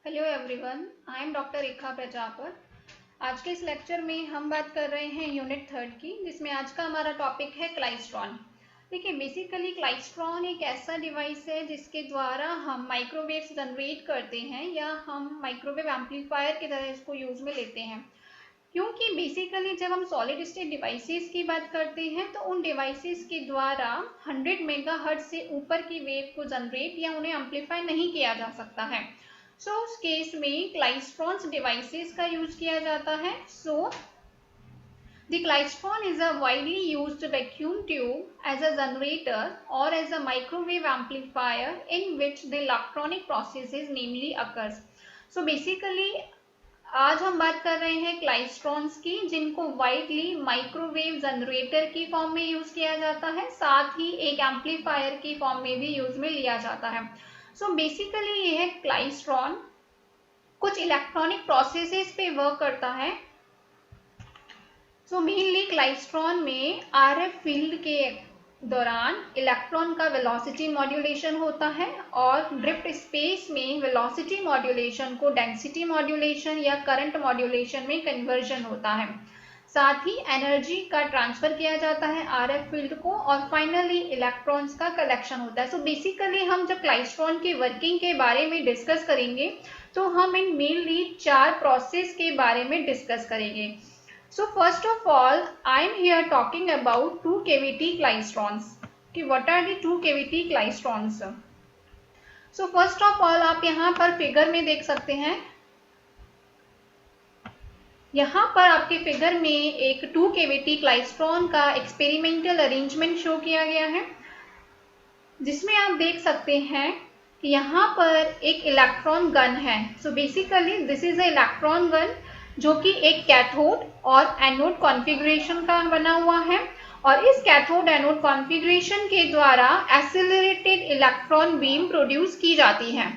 Hello everyone, I am doctor Rekha Prajapar. आज के इस लेक्चर में हम बात कर रहे हैं यूनिट 3 की, जिसमें आज का हमारा टॉपिक है क्लाइस्ट्रॉन। देखिए, बेसिकली क्लाइस्ट्रॉन एक ऐसा डिवाइस है जिसके द्वारा हम माइक्रोवेव्स जनरेट करते हैं या हम माइक्रोवेव एम्पलीफायर की तरह इसको यूज में लेते हैं। क्योंकि बेसिकली जब हम सॉलिड स्टेट डिवाइसेस की बात करते हैं तो उन डिवाइसेस के द्वारा 100 मेगाहर्ट्ज से ऊपर की वेव को जनरेट या उन्हें एम्पलीफाई नहीं किया जा सकता है। सो उस केस में क्लाइस्ट्रॉन्स डिवाइसेस का यूज किया जाता है। सो the klystron is a widely used vacuum tube as a generator or as a microwave amplifier in which the electronic processes namely occurs. So basically आज हम बात कर रहे हैं क्लाइस्ट्रॉन्स की, जिनको वाइडली माइक्रोवेव जनरेटर की फॉर्म में यूज किया जाता है, साथ ही एक एम्पलीफायर की फॉर्म में भी यूज में लिया जाता है। सो बेसिकली ये है क्लाइस्ट्रॉन कुछ इलेक्ट्रॉनिक प्रोसेसेस पे वर्क करता है। मेनली क्लाइस्ट्रॉन में आरएफ फील्ड के दौरान इलेक्ट्रॉन का वेलोसिटी मॉड्यूलेशन होता है और ड्रिफ्ट स्पेस में वेलोसिटी मॉड्यूलेशन को डेंसिटी मॉड्यूलेशन या करंट मॉड्यूलेशन में कन्वर्जन होता है। साथ ही एनर्जी का ट्रांसफर किया जाता है आरएफ फील्ड को और फाइनली इलेक्ट्रॉन्स का कलेक्शन होता है। सो बेसिकली हम जब क्लाइस्ट्रॉन की वर्किंग के बारे में डिस्कस करेंगे तो हम इन मेनली 4 प्रोसेस के बारे में डिस्कस करेंगे। So first of all, I am here talking about 2 cavity clystrons. कि what are the 2 cavity clystrons? So first of all, आप यहाँ पर फिगर में देख सकते हैं। यहाँ पर आपके फिगर में एक 2 cavity klystron का एक्सपेरिमेंटल अरेंजमेंट शो किया गया है, जिसमें आप देख सकते हैं कि यहाँ पर एक इलेक्ट्रॉन गन है। So basically this is a electron gun जो कि एक कैथोड और एनोड कॉन्फ़िगरेशन का बना हुआ है और इस कैथोड एनोड कॉन्फ़िगरेशन के द्वारा एक्सेलरेटेड इलेक्ट्रॉन बीम प्रोड्यूस की जाती है।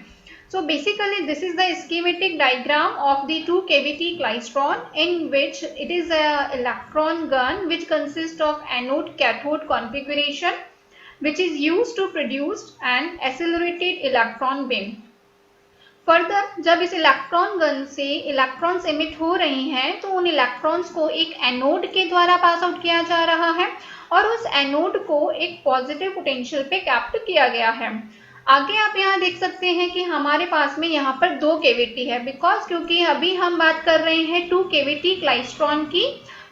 So basically this is the schematic diagram of the 2 cavity klystron in which it is a electron gun which consists of anode cathode configuration which is used to produce an accelerated electron beam. Further जब इस electron gun से electrons emit हो रहे हैं तो उन electrons को एक एनोड के द्वारा पास आउट किया जा रहा है और उस एनोड को एक पॉजिटिव पोटेंशियल पे कैप्ट किया गया है। आगे आप यहाँ देख सकते हैं कि हमारे पास में यहाँ पर 2 कैविटी है, बिकॉज क्योंकि अभी हम बात कर रहे हैं 2 कैविटी क्लाइस्ट्रॉन की।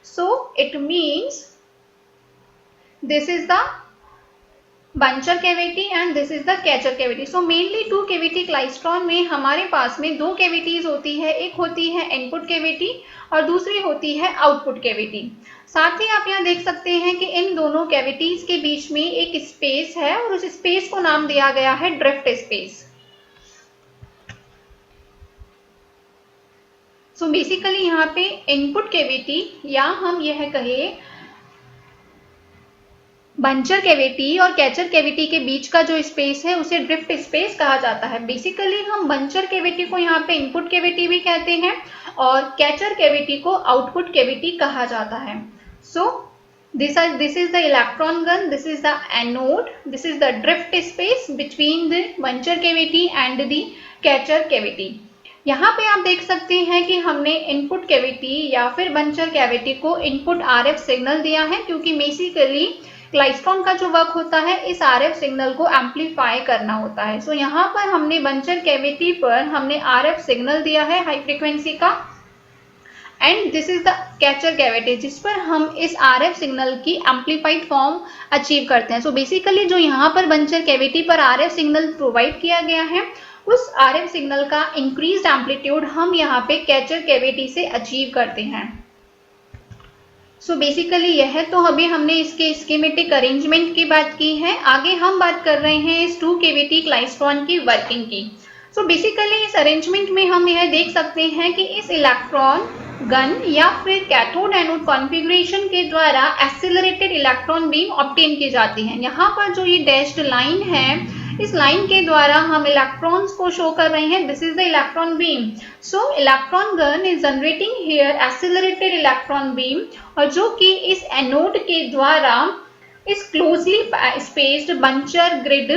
So it means this is the buncher cavity and this is the catcher cavity. So mainly 2 cavity klystron में हमारे पास में 2 कैविटीज होती है, एक होती है इनपुट कैविटी और दूसरी होती है आउटपुट कैविटी। साथ ही आप यहाँ देख सकते हैं कि इन दोनों कैविटीज के बीच में एक स्पेस है और उस स्पेस को नाम दिया गया है ड्रिफ्ट स्पेस। सो बेसिकली यहाँ पे इनपुट कैविटी या हम यह कहें बंचर कैविटी और कैचर कैविटी के बीच का जो स्पेस है उसे ड्रिफ्ट स्पेस कहा जाता है। बेसिकली हम बंचर कैविटी को यहाँ पे इनपुट कैविटी भी कहते हैं और कैचर कैविटी को आउटपुट कैविटी कहा जाता है। सो this is the electron gun, this is the anode, this is the drift space between the buncher cavity and the catcher cavity. यहाँ पे आप देख सकते हैं कि हमने इनपुट कैविटी या फिर बंचर कैविटी को इनपुट आरएफ सिग्नल दिया है, क्योंकि बेसिकली क्लाइस्ट्रॉन का जो वर्क होता है इस आरएफ सिग्नल को एम्पलीफाई करना होता है। सो यहाँ पर हमने बंचर कैविटी पर हमने आरएफ सिग्नल दिया है हाई फ्रीक्वेंसी का and this is the catcher cavity जिस पर हम इस आरएफ सिग्नल की एम्पलीफाइड फॉर्म अचीव करते हैं। सो बेसिकली जो यहाँ पर बंचर कैविटी पर आरएफ सिग्नल प्रोवाइड किया गया है उस आरएफ सिग्नल का इंक्रीज्ड एम्पलीट्यूड हम यहाँ पे कैचर कैविटी से अचीव करते हैं। सो बेसिकली यह तो अभी हमने इसके स्कीमेटिक अरेंजमेंट की बात की है। आगे हम बात कर रहे हैं इस 2 कैविटी क्लाइस्ट्रॉन की वर्किंग की। सो बेसिकली इस अरेंजमेंट में हम यह देख सकते हैं कि इस इलेक्ट्रॉन गन या फिर कैथोड एनोड कॉन्फ़िगरेशन के द्वारा एक्सेलरेटेड इलेक्ट्रॉन बीम ऑब्टेन की जाती है। यहाँ पर जो ये डैश्ड लाइन है, इस लाइन के द्वारा हम इलेक्ट्रॉन्स को शो कर रहे हैं। This is the electron beam. So electron gun is generating here accelerated electron beam और जो कि इस एनोड के द्वारा इस क्लोजली स्पेस्ड बंचर ग्रिड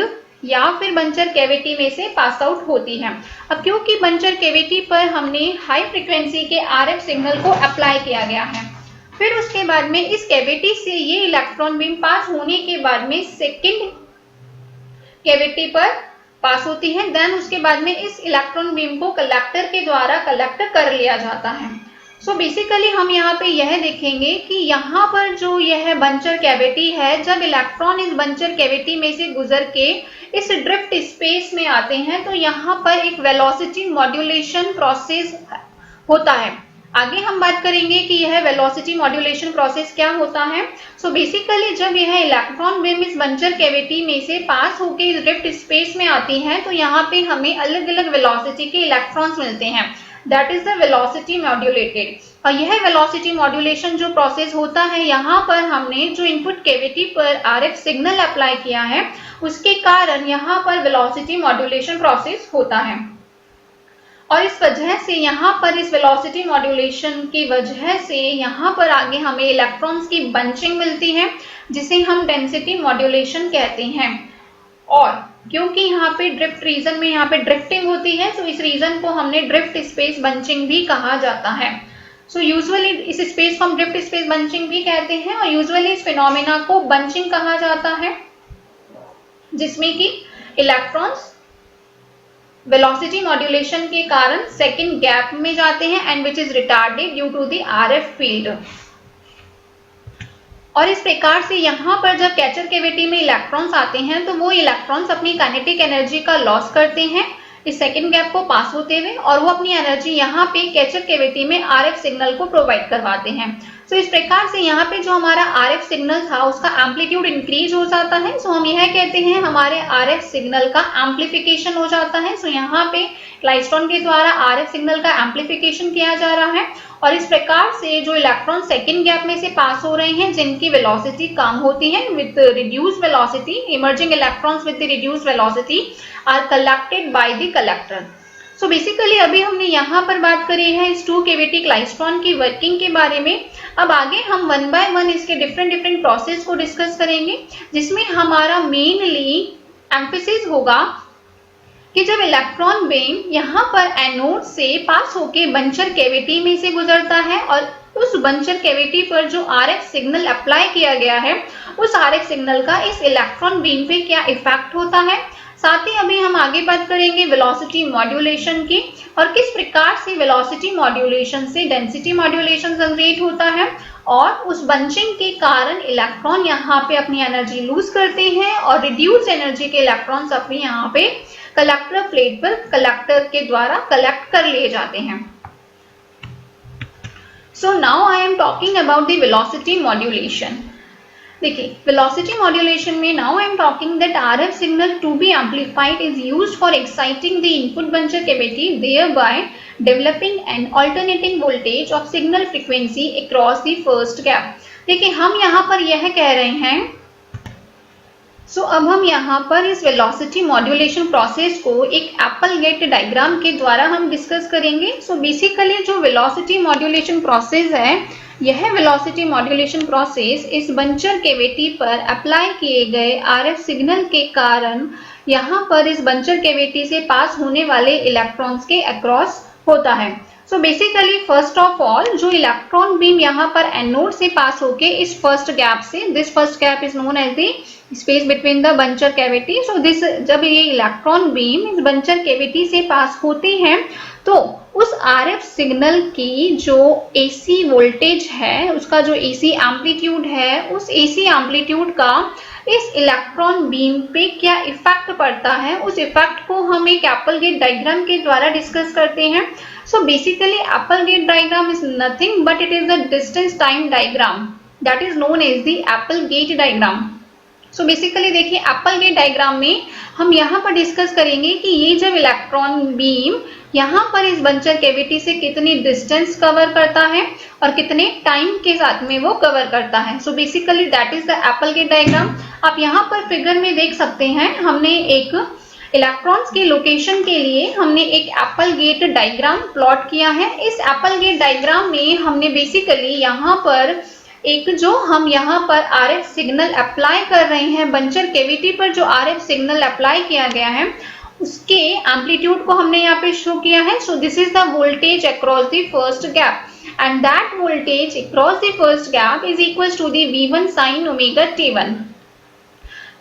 या फिर बंचर कैविटी में से पास आउट होती है। अब क्योंकि बंचर कैविटी पर हमने हाई फ्रीक्वेंसी के आरएफ सिग्नल को अप्लाई किया गया है, फिर उसके बाद में इस कैविटी से ये इलेक्ट्रॉन बीम पास होने के बाद में सेकेंड कैविटी पर पास होती है, देन उसके बाद में इस इलेक्ट्रॉन बीम को कलेक्टर के द्वारा कलेक्ट कर लिया जाता है। सो बेसिकली हम यहाँ पे यह देखेंगे कि यहाँ पर जो यह बंचर कैविटी है, जब इलेक्ट्रॉन इस बंचर कैविटी में से गुजर के इस ड्रिफ्ट स्पेस में आते हैं तो यहाँ पर एक वेलोसिटी मॉड्यूलेशन प्रोसेस होता है। आगे हम बात करेंगे कि यह वेलोसिटी मॉड्यूलेशन प्रोसेस क्या होता है। सो बेसिकली जब यह इलेक्ट्रॉन बीम इस बंचर कैविटी में से पास होकर इस ड्रिफ्ट स्पेस में आती है तो यहाँ पे हमें अलग अलग वेलोसिटी के इलेक्ट्रॉन्स मिलते हैं, that is the velocity modulated. और यह वेलोसिटी मॉड्यूलेशन जो प्रोसेस होता है, यहाँ पर हमने जो इनपुट कैविटी पर आरएफ सिग्नल अप्लाई किया है उसके कारण यहाँ पर वेलोसिटी मॉड्यूलेशन प्रोसेस होता है। और इस वजह से यहाँ पर इस वेलोसिटी मॉड्यूलेशन की वजह से यहाँ पर आगे हमें इलेक्ट्रॉन्स की बंचिंग मिलती है, जिसे हम डेंसिटी मॉड्यूलेशन कहते हैं। और क्योंकि यहाँ पे ड्रिफ्ट रीजन में यहाँ पे ड्रिफ्टिंग होती है, तो इस रीजन को हमने ड्रिफ्ट स्पेस बंचिंग भी कहा जाता है। सो यूजुअली इस स्पेस को हम ड्रिफ्ट स्पेस बंचिंग भी कहते हैं, और यूजुअली इस फिनोमेना को बंचिंग कहा जाता है, जिसमें कि इलेक्ट्रॉन्स वेलोसिटी मॉड्यूलेशन के कारण सेकंड गैप में जाते हैं and which is retarded due to the RF field. और इस प्रकार से यहाँ पर जब कैचर कैविटी में इलेक्ट्रॉन्स आते हैं तो वो इलेक्ट्रॉन्स अपनी काइनेटिक एनर्जी का लॉस करते हैं इस सेकंड गैप को पास होते हुए, और वो अपनी एनर्जी यहाँ पे कैचर कैविटी में आरएफ सिग्नल को प्रोवाइड करवाते हैं। सो इस प्रकार से यहाँ पे जो हमारा आरएफ सिग्नल था उसका एम्पलीट्यूड इंक्रीज हो जाता है। सो हम यह कहते हैं हमारे आरएफ सिग्नल का एम्पलीफिकेशन हो जाता है। सो यहाँ पे क्लाइस्ट्रॉन के द्वारा आरएफ सिग्नल का एम्पलीफिकेशन किया जा रहा है, और इस प्रकार से जो इलेक्ट्रॉन सेकेंड गैप में से पास हो रहे हैं जिनकी वेलोसिटी कम होती है with reduced velocity, emerging electrons with reduced velocity are collected by the collector. So basically अभी हमने यहाँ पर बात करी है इस टू कैविटी क्लाइस्ट्रॉन की वर्किंग के बारे में। अब आगे हम वन बाय वन इसके डिफरेंट प्रोसेस को डिस्कस करेंगे, जिसमें हमारा मेनली एम्फेसिस होगा कि जब इलेक्ट्रॉन बीम यहाँ पर एनोड से पास होके बंचर कैविटी में से गुजरता है और उस बंचर कैविटी पर जो आरएफ सिग्नल अप्लाई किया गया है उस आरएफ सिग्नल का इस इलेक्ट्रॉन बीम पे क्या इफेक्ट होता है। साथ ही अभी हम आगे बात करेंगे वेलोसिटी मॉड्यूलेशन की, और किस प्रकार से वेलोसिटी मॉड्यूलेशन से डेंसिटी मॉड्यूलेशन जनरेट होता है, और उस बंचिंग के कारण इलेक्ट्रॉन यहाँ पे अपनी एनर्जी लूज करते हैं और रिड्यूस एनर्जी के इलेक्ट्रॉन्स अपने यहाँ पे कलेक्टर प्लेट पर कलेक्टर के द्वारा कलेक्ट कर लिए जाते हैं। So now I am talking about the velocity modulation. देखिए वेलोसिटी मॉड्यूलेशन में now I am talking that RF signal to be amplified is used for exciting the input buncher cavity, thereby developing an alternating voltage of signal frequency across the first gap. देखिए हम यहाँ पर यह कह रहे हैं, अब हम यहाँ पर इस वेलोसिटी मॉड्यूलेशन प्रोसेस को एक एप्पल गेट डायग्राम के द्वारा हम डिस्कस करेंगे। बेसिकली जो वेलोसिटी मॉड्यूलेशन प्रोसेस है, यह वेलोसिटी मॉड्यूलेशन प्रोसेस इस बंचर कैविटी पर अप्लाई किए गए आरएफ सिग्नल के कारण यहाँ पर इस बंचर कैविटी से पास होने वाले इलेक्ट्रॉन्स के अक्रॉस होता है। बेसिकली फर्स्ट ऑफ ऑल जो इलेक्ट्रॉन बीम यहाँ पर एनोड से पास होके इस फर्स्ट गैप से, this first gap is known as the space between the buncher cavity. This जब ये इलेक्ट्रॉन बीम इस बंचर कैविटी से पास होती है तो उस आरएफ सिग्नल की जो एसी वोल्टेज है, उसका जो एसी एम्पलीट्यूड है, उस एसी एम्पलीट्यूड का इस इलेक्ट्रॉन बीम पे क्या इफेक्ट पड़ता है, उस इफेक्ट को हम एक एप्पल गेट डायग्राम के द्वारा डिस्कस करते हैं। Basically Applegate diagram is nothing but it is the distance time diagram that is known as the Applegate diagram. Basically देखिए एप्पल गेट डायग्राम में हम यहाँ पर डिस्कस करेंगे कि ये जब इलेक्ट्रॉन बीम यहाँ पर इस बंचर कैविटी से कितनी डिस्टेंस कवर करता है और कितने टाइम के साथ में वो कवर करता है। Basically that is the Applegate diagram. आप यहाँ पर फिगर में देख सकते हैं, हमने एक इलेक्ट्रॉन्स के लोकेशन के लिए हमने एक एप्पल गेट डायग्राम प्लॉट किया है। इस एप्पल गेट डायग्राम में हमने बेसिकली यहाँ पर एक जो हम यहाँ पर RF सिग्नल अप्लाई कर रहे हैं, बंचर कैविटी पर जो RF सिग्नल अप्लाई किया गया है उसके एम्पलीट्यूड को हमने यहाँ पे शो किया है। So this is the voltage across the first gap and that voltage across the first gap is equal to the V1 sin omega T1।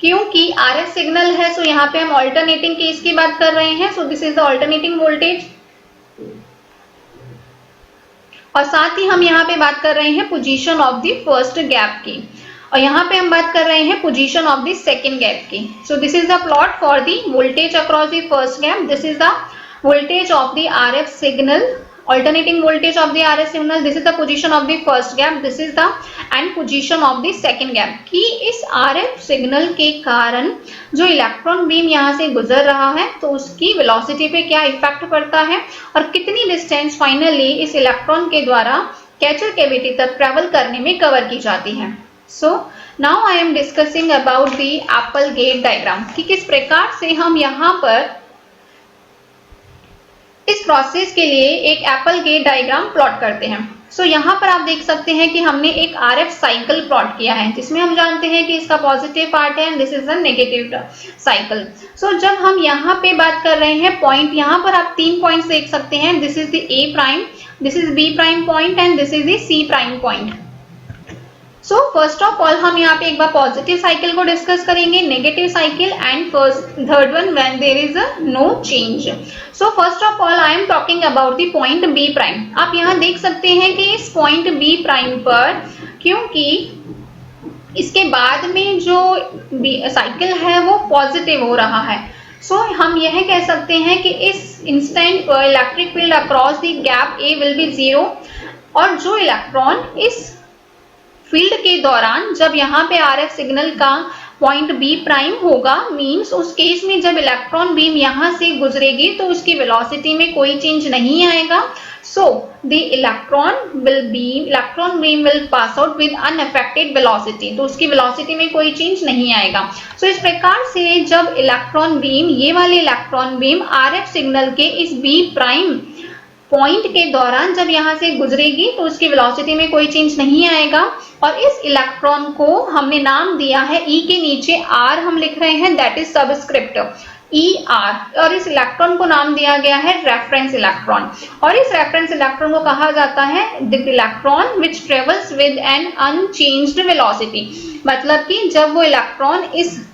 क्योंकि RF सिग्नल है, सो यहाँ पे हम ऑल्टरनेटिंग केस की बात कर रहे हैं। सो this is the alternating voltage, और साथ ही हम यहाँ पे बात कर रहे हैं position of the first gap की, और यहाँ पे हम बात कर रहे हैं position of the second gap की। So this is the plot for the voltage across the first gap, this is the voltage of the RF signal, alternating voltage of the RF signal, this is the position of the first gap, this is the and position of the second gap। कि इस RF signal के कारण जो electron beam यहाँ से गुजर रहा है तो उसकी वेलोसिटी पे क्या इफेक्ट पड़ता है और कितनी डिस्टेंस फाइनली इस इलेक्ट्रॉन के द्वारा कैचर कैविटी तक ट्रेवल करने में कवर की जाती है। So now I am discussing about the Applegate diagram, कि किस प्रकार से हम यहाँ पर इस प्रोसेस के लिए एक एप्पल गेट डायग्राम प्लॉट करते हैं। सो यहाँ पर आप देख सकते हैं कि हमने एक RF साइकिल प्लॉट किया है, जिसमें हम जानते हैं कि इसका पॉजिटिव पार्ट है and this is the negative cycle. So जब हम यहाँ पे बात कर रहे हैं पॉइंट, यहाँ पर आप 3 पॉइंट्स देख सकते हैं, this is the A prime, this is B prime point and this is the C prime point. So first of all हम यहाँ पे एक बार पॉजिटिव साइकिल को डिस्कस करेंगे, negative cycle and third one when there is no change. So first of all I am talking about the point B prime. आप यहाँ देख सकते हैं कि इस पॉइंट B प्राइम पर, क्योंकि इसके बाद में जो साइकिल है वो पॉजिटिव हो रहा है, सो हम यह कह सकते हैं कि इस इंस्टेंट पर electric field across the gap A will be 0, और जो इलेक्ट्रॉन इस फील्ड के दौरान जब यहाँ पे RF सिग्नल का पॉइंट B प्राइम होगा, मींस उस केस में जब इलेक्ट्रॉन बीम यहाँ से गुजरेगी तो उसकी वेलोसिटी में कोई चेंज नहीं आएगा। So the electron beam will pass out with unaffected velocity, तो उसकी वेलोसिटी में कोई चेंज नहीं आएगा। सो इस प्रकार से जब इलेक्ट्रॉन बीम, ये वाले इलेक्ट्रॉन बीम RF सिग्नल के इस B प्राइम पॉइंट के दौरान जब यहाँ से गुजरेगी तो उसकी वेलोसिटी में कोई चेंज नहीं आएगा, और इस इलेक्ट्रॉन को हमने नाम दिया है E के नीचे R हम लिख रहे हैं, दैट इज सबस्क्रिप्ट ER, और इस इलेक्ट्रॉन को नाम दिया गया है रेफरेंस इलेक्ट्रॉन, और इस रेफरेंस इलेक्ट्रॉन को कहा जाता है the electron which travels with an unchanged velocity. मतलब कि जब वो इलेक्ट्रॉन इस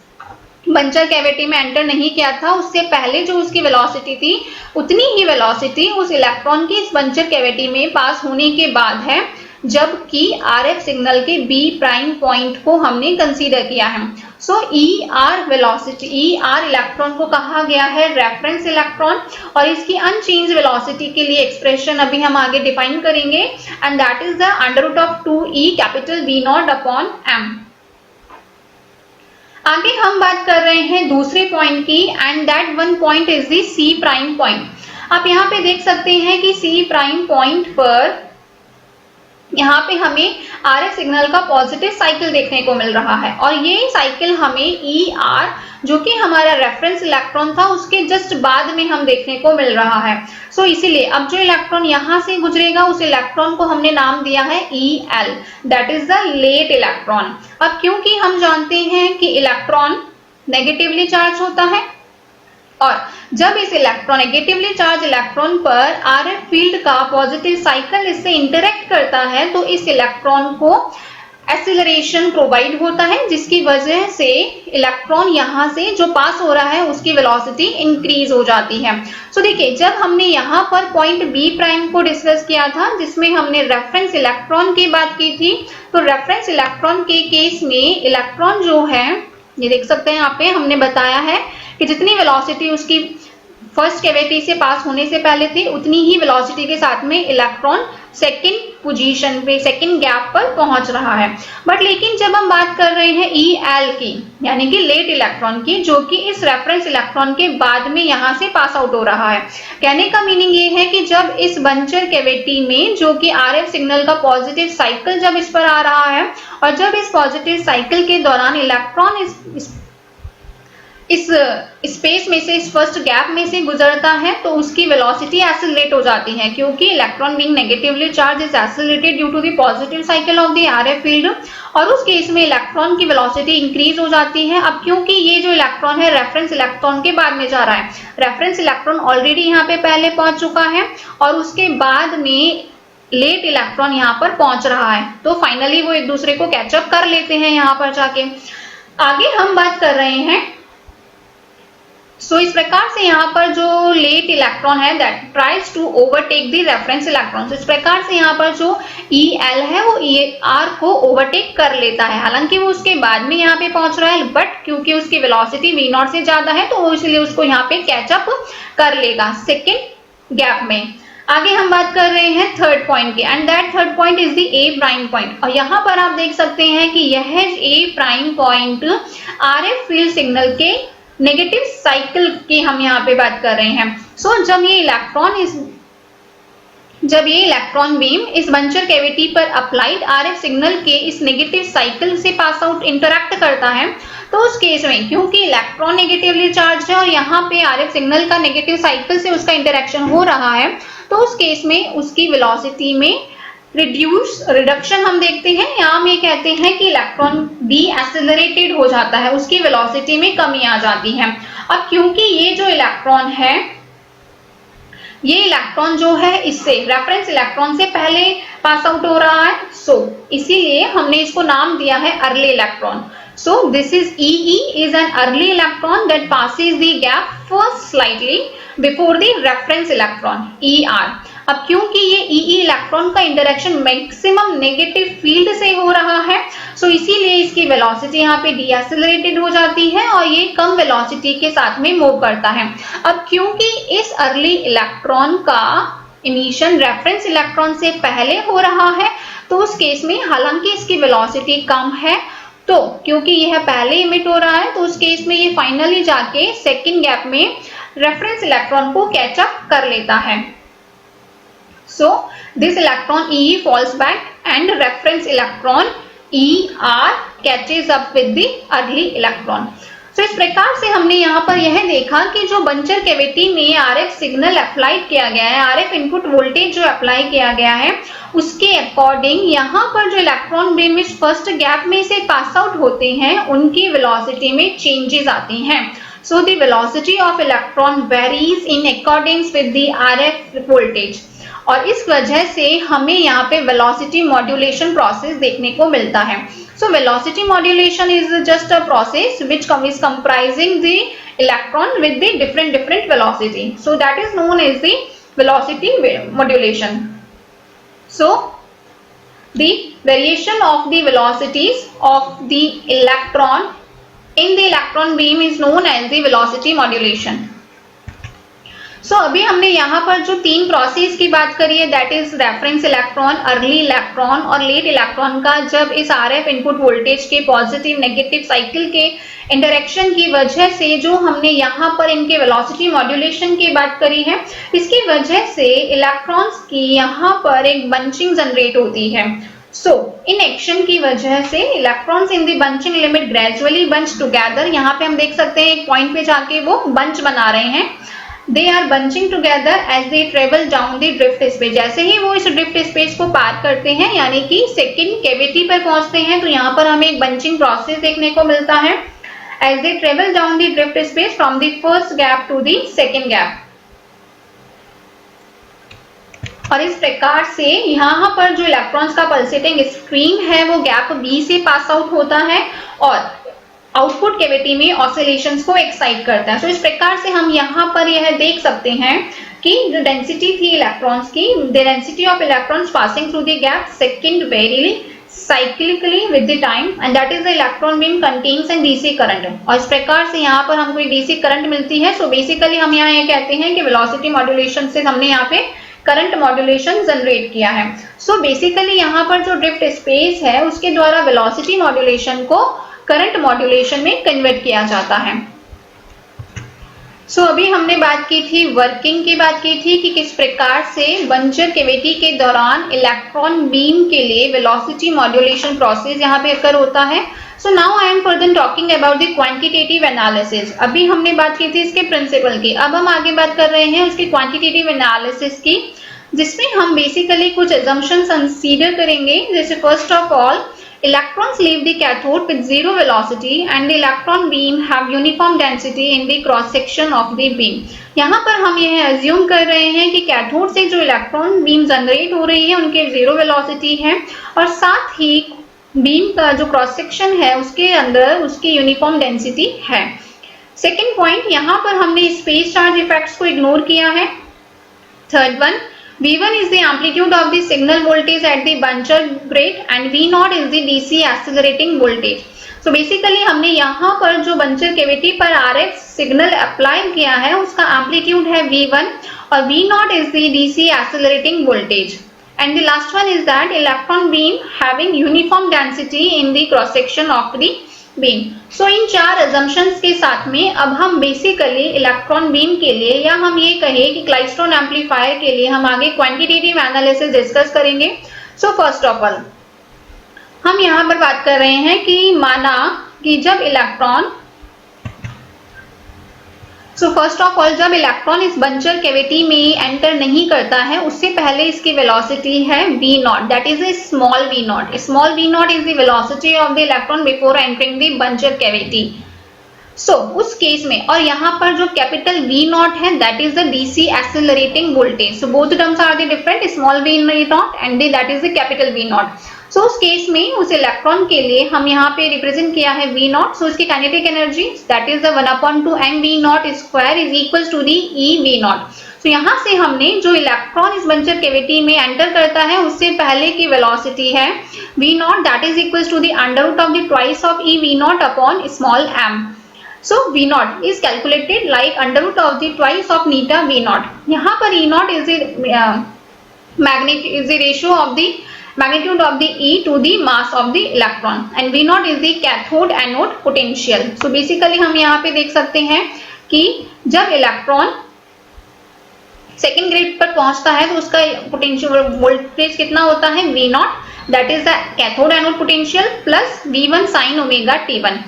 बंचर कैविटी में एंटर नहीं किया था, उससे पहले जो उसकी वेलोसिटी थी उतनी ही वेलोसिटी उस इलेक्ट्रॉन की इस बंचर कैविटी में पास होने के बाद है, जबकि RF सिग्नल के B प्राइम पॉइंट को हमने कंसीडर किया है। सो ER वेलोसिटी, ER इलेक्ट्रॉन को कहा गया है रेफरेंस इलेक्ट्रॉन, और इसकी अनचेंज वेलोसिटी के लिए एक्सप्रेशन अभी हम आगे डिफाइन करेंगे, and that is the √2E capital V0 upon M। आगे हम बात कर रहे हैं दूसरे पॉइंट की, and that one point is the C prime point. आप यहाँ पे देख सकते हैं कि C प्राइम पॉइंट पर यहाँ पे हमें RF सिग्नल का पॉजिटिव साइकिल देखने को मिल रहा है, और ये साइकिल हमें ER जो कि हमारा रेफरेंस इलेक्ट्रॉन था उसके जस्ट बाद में हम देखने को मिल रहा है। सो इसीलिए अब जो इलेक्ट्रॉन यहाँ से गुजरेगा उस इलेक्ट्रॉन को हमने नाम दिया है EL, that is the late electron. अब क्योंकि हम जानते हैं कि इलेक्ट्रॉन नेगेटिवली चार्ज होता है, और जब इस इलेक्ट्रॉन नेगेटिवली चार्ज इलेक्ट्रॉन पर RF फील्ड का पॉजिटिव साइकिल इससे इंटरेक्ट करता है तो इस इलेक्ट्रॉन को एक्सीलरेशन प्रोवाइड होता है, जिसकी वजह से इलेक्ट्रॉन यहाँ से जो पास हो रहा है उसकी वेलोसिटी इंक्रीज हो जाती है। सो देखिए, जब हमने यहाँ पर पॉइंट B प्राइम को डिस्कस किया था जिसमें हमने रेफरेंस इलेक्ट्रॉन की बात की थी, तो रेफरेंस इलेक्ट्रॉन के केस में इलेक्ट्रॉन जो है, ये देख सकते हैं यहाँ पे हमने बताया है कि जितनी वेलोसिटी उसकी फर्स्ट कैविटी से पास होने से पहले थी उतनी ही वेलोसिटी के साथ में इलेक्ट्रॉन सेकंड पोजीशन पे, सेकंड गैप पर पहुंच रहा है। बट लेकिन जब हम बात कर रहे हैं EL की, यानी कि लेट इलेक्ट्रॉन की, जो कि इस रेफरेंस इलेक्ट्रॉन के बाद में यहाँ से पास आउट हो रहा है, कहने का मीनिंग ये है कि जब इस बंचर कैविटी में जो कि RF सिग्नल का पॉजिटिव साइकिल जब इस पर आ रहा है, और जब इस पॉजिटिव साइकिल के दौरान इलेक्ट्रॉन इस स्पेस में से, इस फर्स्ट गैप में से गुजरता है तो उसकी वेलोसिटी एक्सेलरेट हो जाती है, क्योंकि electron being negatively charged is accelerated due to the positive cycle of the RF field, और उस केस में इलेक्ट्रॉन की वेलोसिटी इंक्रीज हो जाती है। अब क्योंकि ये जो इलेक्ट्रॉन है रेफरेंस इलेक्ट्रॉन के बाद में जा रहा है, रेफरेंस इलेक्ट्रॉन ऑलरेडी यहाँ पे पहले पहुंच चुका है और उसके बाद में लेट इलेक्ट्रॉन यहाँ पर पहुंच रहा है, तो फाइनली वो एक दूसरे को कैचअप कर लेते हैं यहाँ पर जाके। आगे हम बात कर रहे हैं, सो इस प्रकार से यहाँ पर जो लेट इलेक्ट्रॉन है that tries to overtake the reference electron, इस प्रकार से यहाँ पर जो EL है वो ER को ओवरटेक कर लेता है, हालांकि वो उसके बाद में यहाँ पे पहुंच रहा है, बट क्योंकि उसकी वेलोसिटी V0 से ज्यादा है तो वो इसलिए उसको यहाँ पे कैचअप कर लेगा सेकेंड गैप में। आगे हम बात कर रहे हैं थर्ड पॉइंट की, and that third point is the A prime point, और यहाँ पर आप देख सकते हैं कि यह A prime point RF field signal के नेगेटिव साइकिल की हम यहाँ पे बात कर रहे हैं। सो जब ये इलेक्ट्रॉन बीम इस बंचर कैविटी पर अप्लाइड RF सिग्नल के इस नेगेटिव साइकिल से पास आउट इंटरैक्ट करता है, तो उस केस में क्योंकि इलेक्ट्रॉन नेगेटिवली चार्ज है और यहाँ पे RF सिग्नल का नेगेटिव साइकिल से उसका इंटरेक्शन हो रहा है, तो उस केस में उसकी वेलोसिटी में रिडक्शन हम देखते हैं। यहाँ में कहते हैं कि इलेक्ट्रॉन डी एक्सेलरेटेड हो जाता है, उसकी वेलोसिटी में कमी आ जाती है। अब क्योंकि ये जो इलेक्ट्रॉन है, ये इलेक्ट्रॉन जो है इससे रेफरेंस इलेक्ट्रॉन से पहले पास आउट हो रहा है, सो इसीलिए हमने इसको नाम दिया है early electron. So this is EE is an early electron that passes the gap first slightly before the reference electron ER। अब क्योंकि ये EE इलेक्ट्रॉन का इंटरेक्शन मैक्सिमम नेगेटिव फील्ड से हो रहा है, सो इसीलिए इसकी वेलोसिटी यहाँ पे डीएक्सेलरेटेड हो जाती है और ये कम वेलोसिटी के साथ में मूव करता है। अब क्योंकि इस अर्ली इलेक्ट्रॉन का इमिशन रेफरेंस इलेक्ट्रॉन से पहले हो रहा है, तो उस केस में हालांकि इसकी वेलोसिटी कम है, तो क्योंकि यह पहले इमिट हो रहा है, तो उस केस में ये फाइनली जाके सेकेंड गैप में रेफरेंस इलेक्ट्रॉन को कैचअप कर लेता है। So this electron EE falls back and reference electron ER catches up with the early electron। So इस प्रकार से हमने यहाँ पर यह देखा कि जो बंचर कैविटी में RF सिग्नल अप्लाई किया गया है, RF इनपुट वोल्टेज जो अप्लाई किया गया है, उसके अकॉर्डिंग यहाँ पर जो इलेक्ट्रॉन बीम इस फर्स्ट गैप में से पास आउट होते हैं, उनकी वेलोसिटी में चेंजेस आती हैं। So the velocity of electron varies in accordance with the RF voltage। और इस वजह से हमें यहाँ पे वेलोसिटी मॉड्यूलेशन प्रोसेस देखने को मिलता है। So velocity modulation is just a process which is comprising the electron with the different velocity, so that is known as the velocity modulation. So the variation of the velocities of the electron in the electron beam is known as the velocity modulation. So अभी हमने यहाँ पर जो तीन process की बात करी है, that is reference electron, early electron और लेट इलेक्ट्रॉन का जब इस RF इनपुट वोल्टेज के पॉजिटिव नेगेटिव साइकिल के इंटरेक्शन की वजह से जो हमने यहाँ पर इनके वेलोसिटी मॉड्यूलेशन की बात करी है, इसकी वजह से इलेक्ट्रॉन्स की यहाँ पर एक बंचिंग जनरेट होती है। सो इन एक्शन की वजह से electrons in the bunching limit gradually bunch together, यहाँ पे हम देख सकते हैं एक पॉइंट पे जाके वो बंच बना रहे हैं। They are bunching together as they travel down the drift space। जैसे ही वो इस ड्रिफ्ट स्पेस को पार करते हैं, यानी कि सेकेंड कैविटी पर पहुंचते हैं, तो यहाँ पर हमें एक बंचिंग प्रोसेस देखने को मिलता है as they travel down the drift space from the first gap to the second gap। और इस प्रकार से यहाँ पर जो इलेक्ट्रॉन्स का पल्सेटिंग स्ट्रीम है वो गैप B से पास आउट होता है और आउटपुट कैविटी में ऑसिलेशंस को एक्साइट करता है। सो इस प्रकार से हम यहाँ पर यह देख सकते हैं कि जो डेंसिटी थी इलेक्ट्रॉन्स की, the density of electrons passing through the gap second very cyclically with the time, and that is the electron beam contains an DC current. और इस प्रकार से यहाँ पर हमको एक डीसी करंट मिलती है। सो बेसिकली हम यहाँ ये कहते हैं कि वेलोसिटी मॉड्यूलेशन से हमने यहाँ पे करंट मॉड्यूलेशन जनरेट किया है। सो बेसिकली यहाँ पर जो ड्रिफ्ट स्पेस है उसके द्वारा वेलोसिटी मॉड्यूलेशन को करंट मॉड्यूलेशन में कन्वर्ट किया जाता है। अभी हमने बात की थी वर्किंग की, बात की थी कि किस प्रकार से बंचर कैविटी के दौरान इलेक्ट्रॉन बीम के लिए वेलोसिटी मॉड्यूलेशन प्रोसेस यहाँ पे अकर होता है। So now I M further talking about the quantitative analysis. अभी हमने बात की थी इसके प्रिंसिपल की, अब हम आगे बात कर रहे हैं उसके क्वांटिटेटिव एनालिसिस की, जिसमें हम बेसिकली कुछ assumptions कंसीडर करेंगे। जैसे first of all, electrons leave the cathode with zero velocity and the electron beam have uniform density in the cross section of the beam। यहाँ पर हम यह assume कर रहे हैं कि कैथोड से जो इलेक्ट्रॉन बीम जनरेट हो रही है उनके जीरो वेलोसिटी है और साथ ही बीम का जो क्रॉस सेक्शन है उसके अंदर उसकी यूनिफॉर्म डेंसिटी है। सेकेंड पॉइंट, यहाँ पर हमने स्पेस चार्ज इफेक्ट्स को इग्नोर किया है। Third one, V1 is the amplitude of the signal voltage at the buncher gate and V0 is the DC accelerating voltage। So basically हमने यहाँ पर जो बंचर कैविटी पर RF सिग्नल अप्लाई किया है उसका एम्पलीट्यूड है V1 और V0 is the DC accelerating voltage। And the last one is that electron beam having uniform density in the cross section of the beam. So इन चार assumptions के साथ में अब हम बेसिकली इलेक्ट्रॉन बीम के लिए या हम ये कहें कि क्लाइस्ट्रॉन एम्पलीफायर के लिए हम आगे क्वांटिटेटिव एनालिसिस डिस्कस करेंगे। सो फर्स्ट ऑफ ऑल हम यहाँ पर बात कर रहे हैं कि माना कि जब इलेक्ट्रॉन जब इलेक्ट्रॉन इस बंचर कैविटी में एंटर नहीं करता है उससे पहले इसकी वेलोसिटी है V0, that is a small V0। Small V0 is the velocity of the electron before entering the buncher cavity. उस केस में और यहाँ पर जो कैपिटल V0 है that is the DC accelerating voltage. Both terms are the different, small V0 and that is the capital V0। उस case में उस इलेक्ट्रॉन के लिए हम यहाँ पे रिप्रेजेंट किया है V0। उसकी kinetic energy that is the 1/2 mV0 square is equal to the eV0। यहाँ से हमने जो इलेक्ट्रॉन इस बंचर कैविटी में एंटर करता है उससे पहले की वेलोसिटी है V0 that is equal to the under of the twice of eV0 upon small m। V0 is calculated like under root of the twice of neta V0। यहाँ पर E0 is the ratio of the magnitude of the E to the mass of the electron and V0 is the cathode anode potential। basically हम यहाँ पे देख सकते हैं कि जब इलेक्ट्रॉन सेकेंड ग्रेड पर पहुंचता है तो उसका पोटेंशियल वोल्टेज कितना होता है V0 that is the cathode anode potential plus V1 sin omega T1।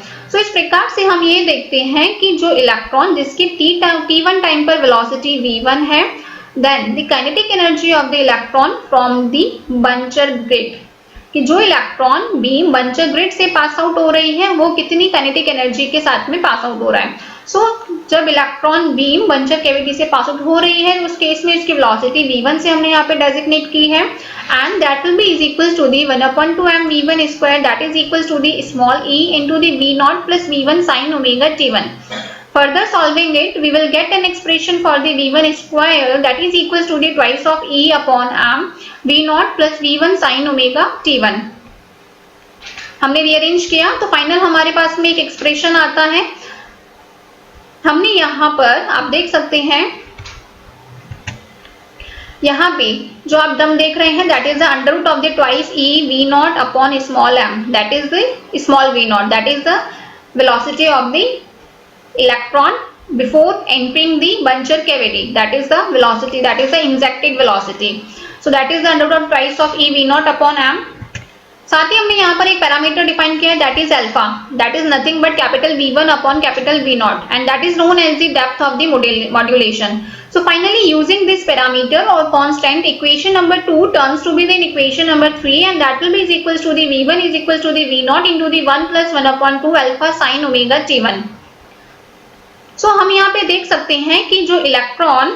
इस प्रकार से हम ये देखते हैं कि जो इलेक्ट्रॉन जिसकी T1 टाइम पर वेलोसिटी V1 है, then the kinetic energy of the electron from the buncher grid, कि जो इलेक्ट्रॉन बीम बंचर ग्रिड से पास आउट हो रही है वो कितनी काइनेटिक एनर्जी के साथ में पास आउट हो रहा है। जब इलेक्ट्रॉन बीम बंचर कैविटी से पास आउट हो रही है उस केस में इसकी वेलोसिटी V1 से हमने यहाँ पे डेजिग्नेट की है and that will be is equal to the 1/2 mV1 square that is equal to the small e into the V0 plus V1 sin omega T1। Further solving it, we will get an expression for the V1 square that is equals to the twice of E upon m V0 plus V1 sin omega T1। हमने rearrange किया तो final हमारे पास में एक expression आता है। हमने यहाँ पर आप देख सकते हैं, यहाँ पे जो आप टर्म देख रहे हैं that is the under root of the twice E V0 upon small m that is the small V0 that is the velocity of the electron before entering the buncher cavity, that is the velocity, that is the injected velocity। that is the under root of twice of e V0 upon m। साथ ही हमने यहाँ पर एक parameter define किया है that is alpha, that is nothing but capital V1 upon capital V0 and that is known as the depth of the modulation. Finally using this parameter और constant, equation number 2 turns to be the equation number 3 and that will be is equals to the V1 is equals to the V0 into the 1 plus 1/2 alpha sin omega T1। हम यहाँ पे देख सकते हैं कि जो electron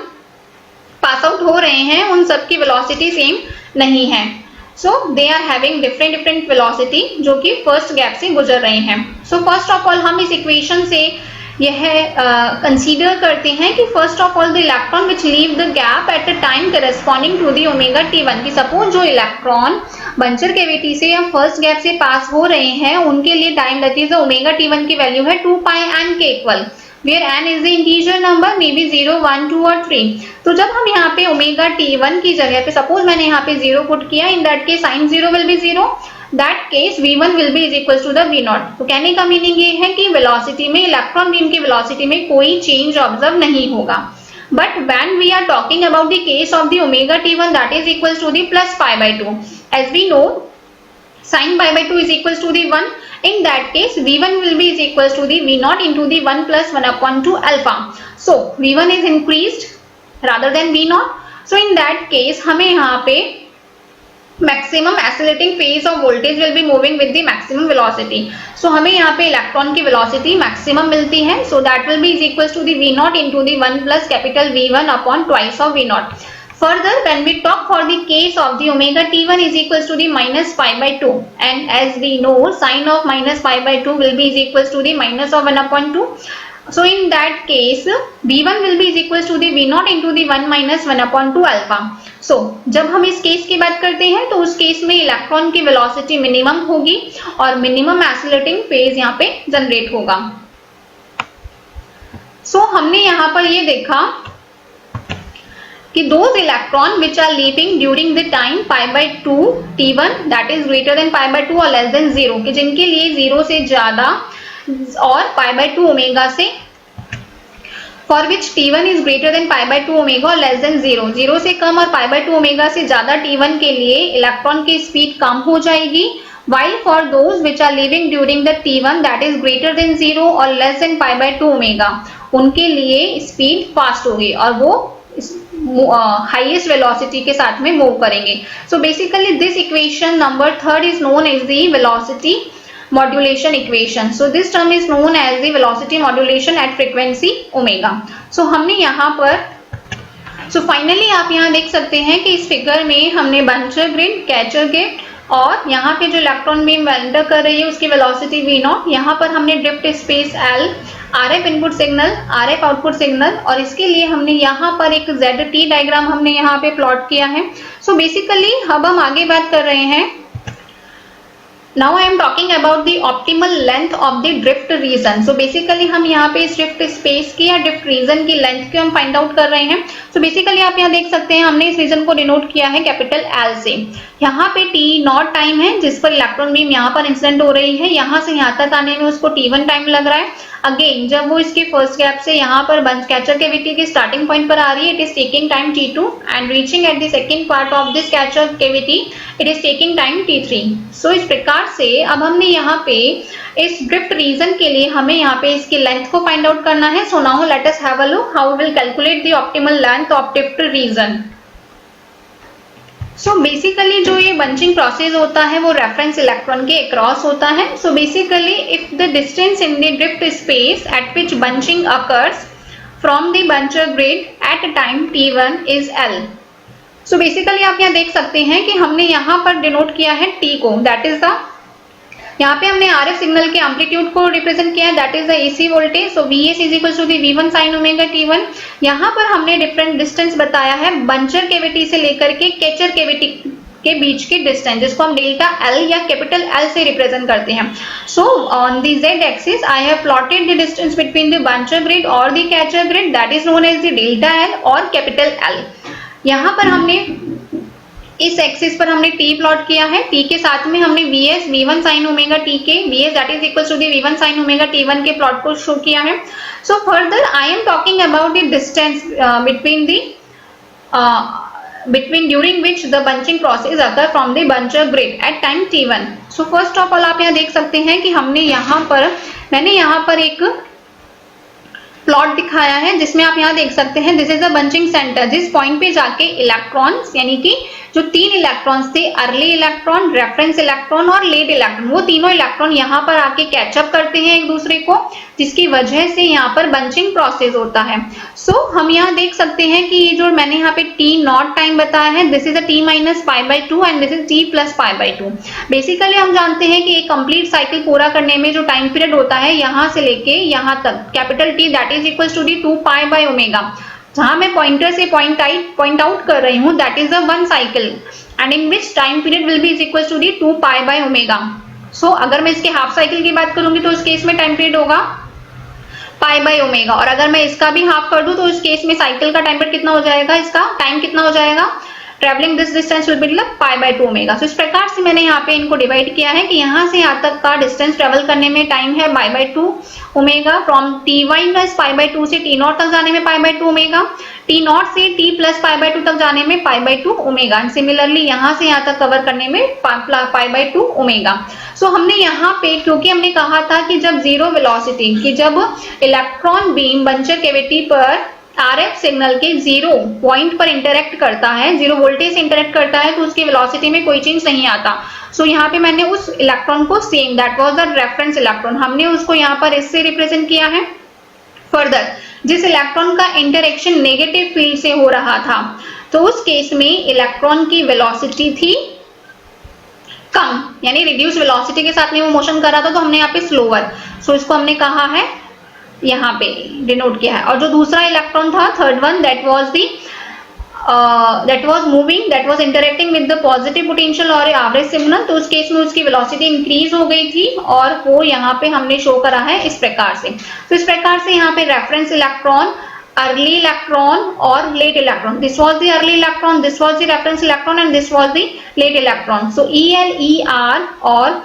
pass out हो रहे हैं उन सब की वेलोसिटी सेम नहीं है। They are having different velocity जो कि फर्स्ट गैप से गुजर रहे हैं। फर्स्ट ऑफ ऑल हम इस इक्वेशन से यह कंसीडर करते हैं कि first of all the electron which leave the gap at a time corresponding to the omega T1, कि सपोज जो इलेक्ट्रॉन बंचर कैविटी से या फर्स्ट गैप से पास हो रहे हैं उनके लिए time that is the omega T1 की वैल्यू है 2 pi n k equal where n is the integer number may be 0, 1, 2 और 3। तो जब हम यहाँ पे ओमेगा T1 की जगह पे सपोज मैंने यहाँ पे 0 पुट किया, in that case sin 0 will be 0, that case v1 will be is equal to the v0। तो कहने का मीनिंग ये है कि वेलोसिटी में, इलेक्ट्रॉन बीम की वेलोसिटी में कोई चेंज ऑब्जर्व नहीं होगा। But when we are talking about the case of the omega t1 that is equal to the plus pi by 2, as we know sin pi by 2 is equals to the 1. In that case v1 will be is equals to the v0 into the 1 plus 1 upon 2 alpha. So v1 is increased rather than v0. So in that case हमें यहाँ पे maximum accelerating phase of voltage will be moving with the maximum velocity. So हमें यहाँ पे electron की velocity maximum मिलती है. So that will be is equals to the v0 into the 1 plus capital V1 upon twice of v0. Further, when we talk for the case of the omega t1 is equals to the minus pi by 2, and as we know sin of minus pi by 2 will be is equals to the minus of 1 upon 2. So in that case v1 will be is equals to the v0 into the 1 minus 1 upon 2 alpha. So जब हम इस case की बात करते हैं तो उस case में इलेक्ट्रॉन की वेलोसिटी मिनिमम होगी और मिनिमम एक्सीलरेटिंग फेज यहाँ पे जनरेट होगा। So हमने यहाँ पर ये देखा कि those electron which are leaving during the time pi by 2 t1 that is greater than pi by 2 or less than 0, कि जिनके लिए 0 से ज्यादा और pi by 2 ओमेगा से, for which t1 is greater than pi by 2 omega और less than 0, 0 से कम और pi by 2 ओमेगा से ज्यादा t1 के लिए इलेक्ट्रॉन की स्पीड कम हो जाएगी, while for those which are leaving during the t1 that is greater than 0 or less than pi by 2 omega उनके लिए स्पीड फास्ट होगी और वो हाईएस्ट वेलोसिटी के साथ में मूव करेंगे। So basically this equation number 3 is known as the velocity modulation equation. So this term is known as the velocity modulation at frequency omega. So हमने यहाँ पर फाइनली आप यहाँ देख सकते हैं कि इस फिगर में हमने बंचर ग्रिड, कैचर ग्रिड और यहाँ पे जो इलेक्ट्रॉन बीम एंटर कर रही है उसकी वेलोसिटी v0, यहाँ पर हमने drift space l, RF input signal, RF output signal और इसके लिए हमने यहाँ पर एक ZT डायग्राम हमने यहाँ पे प्लॉट किया है। सो बेसिकली अब हम आगे बात कर रहे हैं। Now I am talking about the optimal length of the drift region. So basically हम यहाँ पे इस drift space की या drift region की length को हम find out कर रहे हैं। So basically आप यहाँ देख सकते हैं हमने इस region को denote किया है कैपिटल L से। यहाँ पे t नॉट टाइम है जिस पर इलेक्ट्रॉन बीम यहाँ पर इंसिडेंट हो रही है, यहाँ से यहाँ तक आने में उसको t1 टाइम लग रहा है। अगेन जब वो इसके फर्स्ट गैप से यहाँ पर बंच कैचर कैविटी के स्टार्टिंग पॉइंट पर आ रही है, it is taking time t2 and reaching at the second part of this catcher cavity it is taking time t3। सो इस प्रकार से अब हमने यहाँ पे इस ड्रिफ्ट रीजन के लिए हमें यहाँ पे इसकी लेंथ को फाइंड आउट करना है। So now let us have a look how we will calculate the optimal length of drift region. So basically जो ये बंचिंग प्रोसेस होता है वो रेफरेंस इलेक्ट्रॉन के अक्रॉस होता है। So basically if the distance in the drift space at which bunching occurs from the buncher grid at time t1 is l। So basically आप यहाँ देख सकते हैं कि हमने यहाँ पर डिनोट किया है t को, दैट इज द, यहाँ पे हमने RF सिग्नल के एम्पलीट्यूड को रिप्रेजेंट किया है, that is the AC voltage. So VS is equal to the V1 sine omega t1। यहाँ पर हमने डिफरेंट डिस्टेंस बताया है बंचर कैविटी से लेकर के कैचर कैविटी के बीच की डिस्टेंस, जिसको हम डेल्टा L या कैपिटल L से रिप्रेजेंट करते हैं। So on the Z axis I have plotted the distance between the buncher grid और the catcher grid, that is known as the delta L और कैपिटल L। यहाँ पर हमने इस एक्सिस पर हमने t प्लॉट किया है, t के साथ में हमने Vs V1 sine omega t के Vs that is equal to the V1 sine omega t1 के प्लॉट को शो किया है। So further I am talking about the distance between during which the bunching process occur from the buncher grid at time t1। so first of all आप यहाँ देख सकते हैं कि मैंने यहाँ पर एक प्लॉट दिखाया है जिसमें आप यहाँ देख सकते हैं this is the bunching centre, जिस पॉइंट पे जाके इलेक्ट्रॉन्स यानी कि जो 3 इलेक्ट्रॉन्स थे, अर्ली इलेक्ट्रॉन, रेफरेंस इलेक्ट्रॉन और लेट इलेक्ट्रॉन, वो तीनों इलेक्ट्रॉन यहाँ पर आके कैचअप करते हैं एक दूसरे को, जिसकी वजह से यहाँ पर बंचिंग प्रोसेस होता है। सो हम यहाँ देख सकते हैं कि ये जो मैंने यहाँ पे t नॉट टाइम बताया है, this is t minus pi by 2 and this is t plus pi by 2। Basically हम जानते हैं कि एक कंप्लीट साइकिल पूरा करने में जो टाइम पीरियड होता है यहाँ से लेके यहाँ तक, capital T that is equal to the 2 pi by omega, जहां मैं पॉइंटर से पॉइंट आउट कर रही हूँ, that is the 1 cycle and in which time period will be is equal to the 2 pi by omega. So अगर मैं इसके half cycle की बात करूंगी तो इस केस में टाइम पीरियड होगा पाई बाई ओमेगा, और अगर मैं इसका भी हाफ कर दूं तो इस केस में साइकिल का टाइम पीरियड कितना हो जाएगा, इसका टाइम कितना हो जाएगा travelling this distance will be मतलब पाई बाय 2 ओमेगा। तो इस प्रकार से मैंने यहाँ पे इनको डिवाइड किया है कि यहाँ से यहाँ तक का डिस्टेंस ट्रेवल करने में टाइम है पाई by 2 omega, from t1 plus pi by 2 से t0 तक जाने में पाई बाय 2 ओमेगा, t0 से t प्लस पाई बाय 2 तक जाने में पाई बाय 2 ओमेगा, एंड सिमिलरली यहाँ से यहाँ तक कवर करने में पाई बाय 2 ओमेगा। सो हमने यहाँ पे, क्योंकि हमने कहा था कि जब जीरो वेलोसिटी, कि जब इलेक्ट्रॉन बीम बंचर कैविटी पर RF सिग्नल के जीरो पॉइंट पर इंटरेक्ट करता है, जीरो वोल्टेज से इंटरेक्ट करता है, तो उसकी वेलोसिटी में कोई चेंज नहीं आता। सो यहाँ पे मैंने उस इलेक्ट्रॉन को same, that was the reference electron, हमने उसको यहाँ पर इससे रिप्रेजेंट किया है। फर्दर, जिस इलेक्ट्रॉन का इंटरेक्शन नेगेटिव फील्ड से हो रहा था, तो उस केस में इलेक्ट्रॉन की वेलोसिटी थी कम, यानी रिड्यूस वेलोसिटी के साथ में वो मोशन कर रहा था, तो हमने यहाँ पे स्लोअर, सो इसको हमने कहा है यहाँ पे डिनोट किया है। और जो दूसरा इलेक्ट्रॉन था, third one, that was moving, that was interacting with the positive potential और एवरेज सिग्नल, तो उस केस में उसकी वेलोसिटी इंक्रीज हो गई थी, और वो यहाँ पे हमने शो करा है इस प्रकार से। तो इस प्रकार से यहाँ पे रेफरेंस इलेक्ट्रॉन, अर्ली इलेक्ट्रॉन और late electron, this was the early electron, this was the reference electron and this was the late electron. So EL, ER और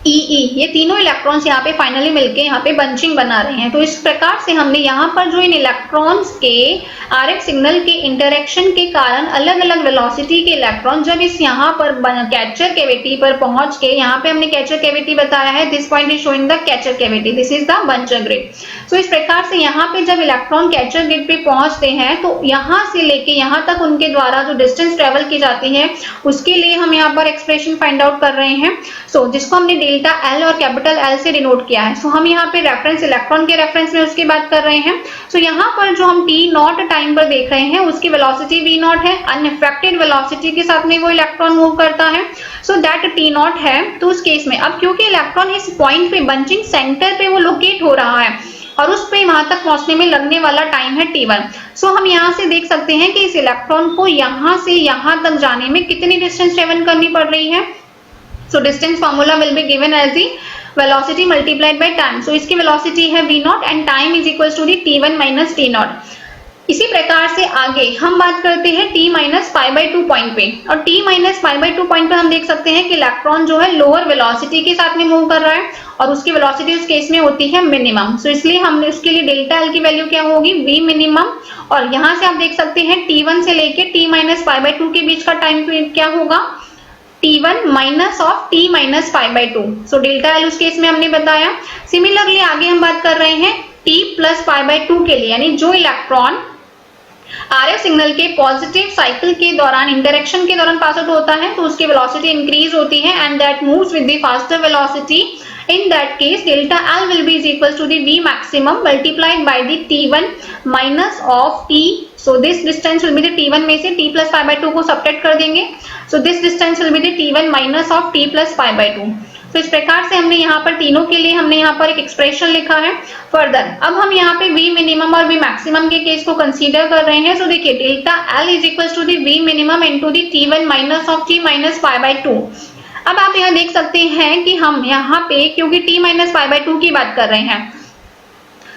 EE, ये तीनों इलेक्ट्रॉन्स यहाँ पे फाइनली मिलके यहाँ पे बंचिंग बना रहे हैं। तो इस प्रकार से हमने यहाँ पर जो इन इलेक्ट्रॉन्स के RF सिग्नल के इंटरेक्शन के कारण अलग अलग वेलोसिटी के इलेक्ट्रॉन जब इस यहाँ पर कैचर कैविटी पर पहुंच के, यहाँ पे हमने कैचर कैविटी बताया है, this point is showing the catcher cavity, this is the buncher grid. So इस प्रकार से यहाँ पे जब इलेक्ट्रॉन कैचर ग्रिड पे पहुंचते हैं, तो यहाँ से लेके यहाँ तक उनके द्वारा जो डिस्टेंस ट्रेवल की जाती है, उसके लिए हम यहाँ पर एक्सप्रेशन फाइंड आउट कर रहे हैं। सो जिसको हमने डेल्टा L और कैपिटल L से डिनोट किया है। सो हम यहाँ पे रेफरेंस इलेक्ट्रॉन के रेफरेंस में उसकी बात कर रहे हैं। सो यहाँ पर जो हम t0 टाइम पर देख रहे हैं, उसकी वेलोसिटी v0 है, अनअफेक्टेड वेलोसिटी के साथ में वो इलेक्ट्रॉन मूव करता है, सो दैट t0 है। तो उस केस में अब क्योंकि इलेक्ट्रॉन इस पॉइंट पे, बंचिंग सेंटर पे वो लोकेट हो रहा है, और उस पे वहां तक पहुंचने में लगने वाला टाइम है t1। सो हम यहाँ से देख सकते हैं कि इस इलेक्ट्रॉन को यहाँ से यहाँ तक जाने में कितनी डिस्टेंस ट्रेवल करनी पड़ रही है। So distance formula will be given as the velocity multiplied by time. So इसकी velocity है v0 and time is equals to the t1 minus t0। इसी प्रकार से आगे हम बात करते हैं t minus pi by 2 point पे, और t minus pi by 2 point पे हम देख सकते हैं कि इलेक्ट्रॉन जो है लोअर वेलोसिटी के साथ में मूव कर रहा है, और उसकी वेलोसिटी उस केस में होती है मिनिमम। सो इसलिए हमने उसके लिए डेल्टा L की वैल्यू क्या होगी, v मिनिमम, और यहाँ से आप देख सकते हैं t1 से लेके t minus पाई बाय 2 के बीच का टाइम पीरियड क्या होगा, t1 minus of t minus pi by 2। So delta L उस केस में हमने बताया। सिमिलरली आगे हम बात कर रहे हैं t प्लस पाई बाय 2 के लिए, यानी जो इलेक्ट्रॉन RF सिग्नल के पॉजिटिव साइकिल के दौरान, इंटरेक्शन के दौरान पास आउट होता है, तो उसकी वेलोसिटी इंक्रीज होती है, and that moves with the faster velocity. In that case, delta L will be is equals to the V maximum multiplied by the T1 minus of T. So this distance will be the T1 में से T plus pi by 2 को subtract कर देंगे। So this distance will be the T1 minus of T plus pi by 2. तो इस प्रकार से हमने यहाँ पर तीनों के लिए हमने यहाँ पर एक एक्सप्रेशन लिखा है। फर्दर अब हम यहाँ पे V मिनिमम और V मैक्सिमम के केस को कंसीडर कर रहे हैं। सो देखिए delta L is equals to the V minimum into the T1 minus of T minus pi by 2। अब आप यहाँ देख सकते हैं कि हम यहाँ पे क्योंकि t माइनस पाई बाय 2 की बात कर रहे हैं,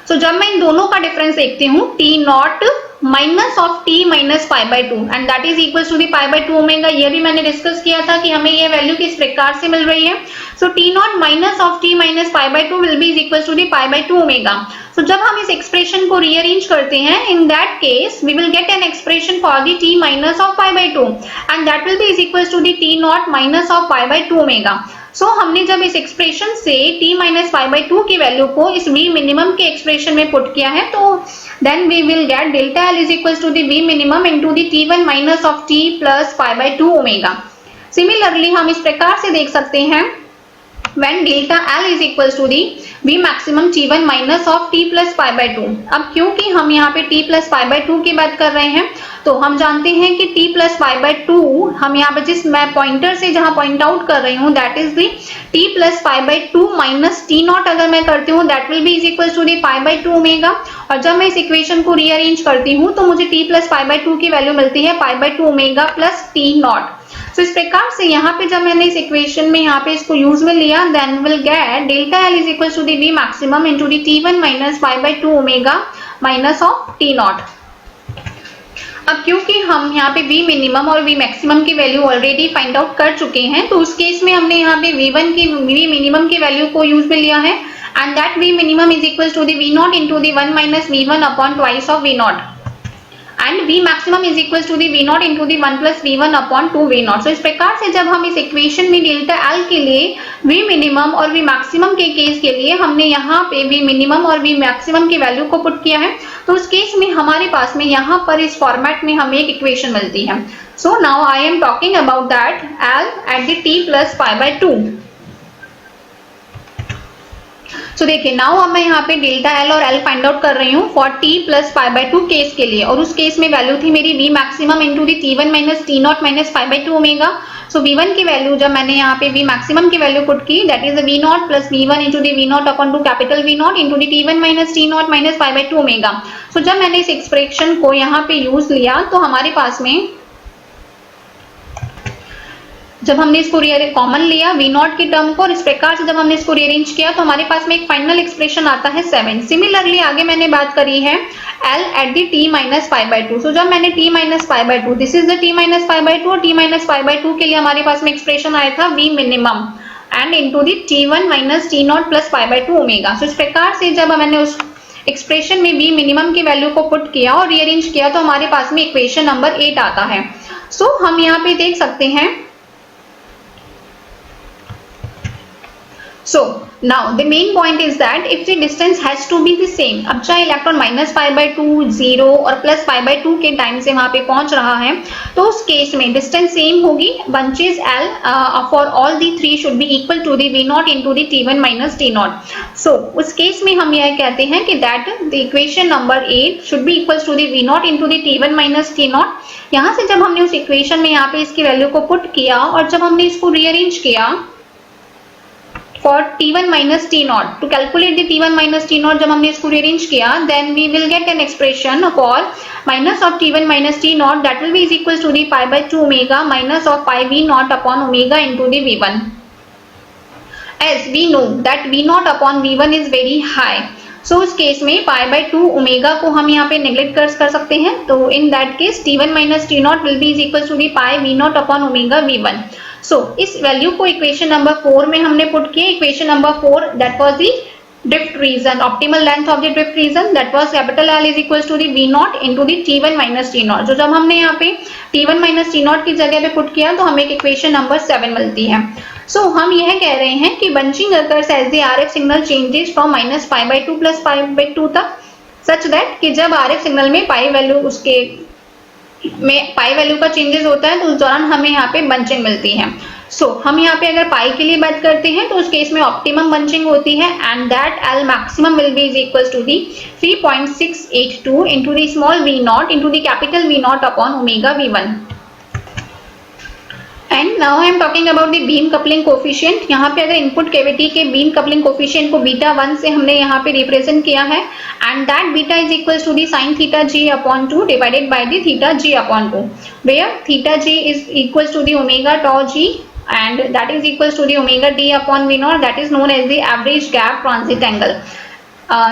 सो जब मैं इन दोनों का डिफरेंस देखती हूँ t0 minus of t minus pi by 2 and that is equals to the pi by 2 omega, ये भी मैंने डिस्कस किया था कि हमें ये वैल्यू किस प्रकार से मिल रही है। So t0 minus of t minus pi by 2 will be is equals to the pi by 2 omega. So जब हम इस एक्सप्रेशन को रीअरेंज करते हैं, in that case we will get an expression for the t minus of pi by 2 and that will be is equals to the t0 minus of pi by 2 omega. So हमने जब इस expression से t minus pi by 2 की value को इस v minimum के expression में put किया है, तो then we will get delta L is equals to the v minimum into the t1 minus of t plus pi by 2 omega. Similarly हम इस प्रकार से देख सकते हैं when delta L is equals to the V maximum T1 minus of T plus pi by 2। अब क्योंकि हम यहाँ पे T plus pi by 2 की बात कर रहे हैं, तो हम जानते हैं कि T plus pi by 2 हम यहाँ पे जिस मैं पॉइंटर से जहाँ पॉइंट आउट कर रही हूँ that is the T plus pi by 2 minus T0 अगर मैं करती हूँ that will be is equal to the pi by 2 omega. और जब मैं इस इक्वेशन को रीअरेंज करती हूँ तो मुझे T plus pi by 2 की वैल्यू मिलती है पाई बाय 2 ओमेगा प्लस T0। तो इस प्रकार से यहाँ पे जब मैंने इस इक्वेशन में यहाँ पे इसको यूज में लिया, then will get delta L is equal to the V maximum into the T1 minus pi by 2 omega minus of T0। अब क्योंकि हम यहाँ पे V मिनिमम और V मैक्सिमम की वैल्यू ऑलरेडी फाइंड आउट कर चुके हैं, तो उस केस में हमने यहाँ पे V1 की V मिनिमम की वैल्यू को यूज में लिया है, and that V minimum is equal to the V0 into the 1 minus V1 upon twice of V0, and V maximum is equal to the V0 into the 1 plus V1 upon 2 V0। So इस प्रकार से जब हम इस equation में delta L के लिए V minimum और V मैक्सिमम के केस के लिए हमने यहाँ पे V मिनिमम और V मैक्सिमम की वैल्यू को पुट किया है, तो उस केस में हमारे पास में यहाँ पर इस फॉर्मेट में हमें एक इक्वेशन मिलती है। So now I am talking about that L at the t plus pi by 2। सो देखिए, नाउ अब मैं यहाँ पे डेल्टा L और L फाइंड आउट कर रही हूँ for t plus pi by 2 case के लिए, और उस केस में वैल्यू थी मेरी V maximum into the T1 minus T0 minus pi by 2 omega. So V1 की वैल्यू जब मैंने यहाँ पे V मैक्सिमम की वैल्यू पुट की, that is V0 plus V1 into the V0 upon 2 capital V0 into the T1 minus T0 minus pi by 2 omega. So जब मैंने इस एक्सप्रेशन को यहाँ पे यूज लिया, तो हमारे पास में जब हमने इसको कॉमन लिया V0 की टर्म को, और इस प्रकार से जब हमने इसको रीअरेंज किया, तो हमारे पास में एक फाइनल एक्सप्रेशन आता है 7। सिमिलरली आगे मैंने बात करी है L at the t minus pi by 2। सो जब मैंने t minus pi by 2, this is the t minus pi by 2, और t माइनस पाई बाय 2 के लिए हमारे पास में एक्सप्रेशन आया था V minimum and into the T1 minus T0 plus pi by 2 omega. So इस प्रकार से जब मैंने उस एक्सप्रेशन में V मिनिमम की वैल्यू को पुट किया और रीअरेंज किया, तो हमारे पास में इक्वेशन नंबर 8 आता है। सो हम यहाँ पे देख सकते हैं, so now the main point is that if the distance has to be the same, अब चाहे इलेक्ट्रॉन माइनस पाई बाय 2, 0 और प्लस पाई बाय 2 के टाइम से वहां पे पहुंच रहा है, तो उस केस में डिस्टेंस सेम होगी। Bunches L for all the 3 should be equal to the V0 into the T1 minus T0। So उस केस में हम यह कहते हैं कि that the equation number 8 should be equal to the V0 into the T1 minus T0। यहाँ से जब हमने उस इक्वेशन में यहाँ पे इसकी वैल्यू को पुट किया और जब हमने इसको रीअरेंज किया for T1 minus T0, to calculate the T1 minus T0 जब हमने इसको rearrange किया, then we will get an expression for minus of T1 minus T0 that will be is equals to the pi by 2 omega minus of pi V0 upon omega into the V1, as we know that V0 upon V1 is very high। सो उस case में पाई by 2 omega को हम यहाँ पे neglect कर सकते हैं, तो in that case T1 minus T0 will be is equal to the pi V0 upon omega V1। So इस वैल्यू को इक्वेशन नंबर 4 में हमने पुट किया। Equation number 4 that was the drift region, optimal length of the drift region, that was capital L is equal to the V0 into the T1 minus T0। जो जब हमने यहाँ पे T1 minus T0 की जगह पे put किया, तो हमें एक इक्वेशन नंबर 7 मिलती है। सो हम यह कह रहे हैं कि bunching occurs as the RF signal changes from minus pi by 2 plus pi by 2 तक, सच दैट कि जब RF सिग्नल में पाई वैल्यू उसके में पाई वैल्यू का चेंजेस होता है, तो उस दौरान हमें यहाँ पे बंचिंग मिलती है। सो हम यहाँ पे अगर पाई के लिए बात करते हैं, तो उस केस में ऑप्टिमम बंचिंग होती है, and that L maximum will be is equal to the 3.682 into the small V0 into the capital V0 upon omega V1। And now I am talking about the beam coupling coefficient. यहाँ पे अगर input cavity के beam coupling coefficient को beta 1 से हमने यहाँ पे represent किया है, and that beta is equal to the sine theta g upon 2 divided by the theta g upon 2, where theta g is equal to the omega tau g and that is equals to the omega d upon V0, that is known as the average gap transit angle,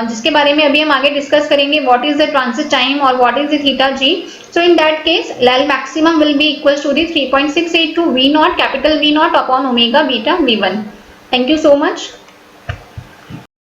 जिसके बारे में अभी हम आगे discuss करेंगे, what is the transit time और what is the theta g। So in that case L maximum will be equals to the 3.682 V0 capital V0 upon omega beta V1। Thank you so much।